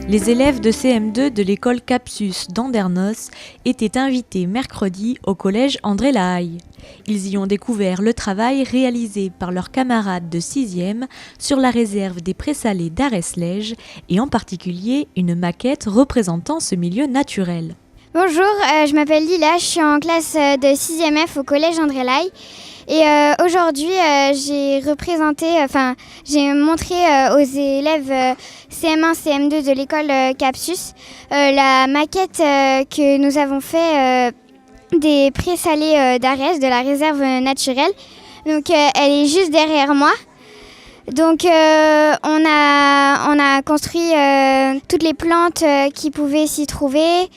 Les élèves de CM2 de l'école Capsus d'Andernos étaient invités mercredi au collège André Lahaye. Ils y ont découvert le travail réalisé par leurs camarades de 6e sur la réserve des présalés d'Arèslège et en particulier une maquette représentant ce milieu naturel. Bonjour, je m'appelle Lila, je suis en classe de 6e F au collège André Lahaye. Et aujourd'hui, j'ai montré aux élèves CM1, CM2 de l'école Capsus la maquette que nous avons fait des présalés d'Arès, de la réserve naturelle. Donc elle est juste derrière moi. Donc on a construit toutes les plantes qui pouvaient s'y trouver.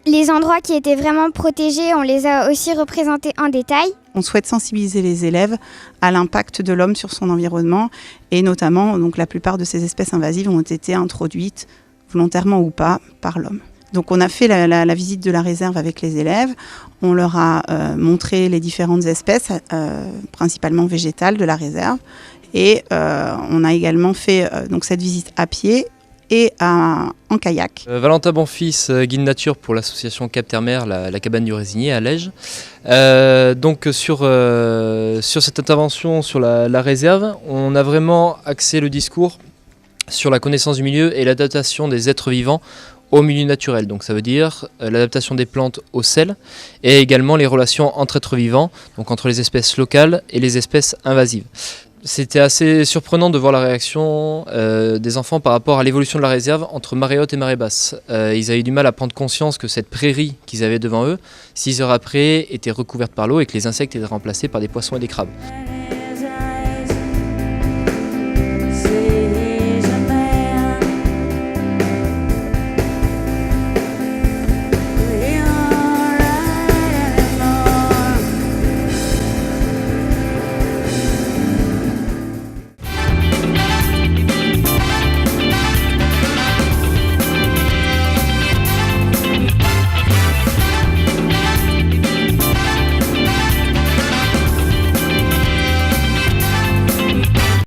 Les endroits qui étaient vraiment protégés, on les a aussi représentés en détail. On souhaite sensibiliser les élèves à l'impact de l'homme sur son environnement et notamment, donc, la plupart de ces espèces invasives ont été introduites, volontairement ou pas, par l'homme. Donc on a fait la visite de la réserve avec les élèves, on leur a montré les différentes espèces, principalement végétales de la réserve et on a également fait donc cette visite à pied et en kayak. Valentin Bonfils, guide nature pour l'association Cap Terre-Mer, la cabane du Résinier à Lège. Donc sur cette intervention sur la réserve, on a vraiment axé le discours sur la connaissance du milieu et l'adaptation des êtres vivants au milieu naturel. Donc ça veut dire l'adaptation des plantes au sel et également les relations entre êtres vivants, donc entre les espèces locales et les espèces invasives. C'était assez surprenant de voir la réaction des enfants par rapport à l'évolution de la réserve entre marée haute et marée basse. Ils avaient du mal à prendre conscience que cette prairie qu'ils avaient devant eux, 6 heures après, était recouverte par l'eau et que les insectes étaient remplacés par des poissons et des crabes.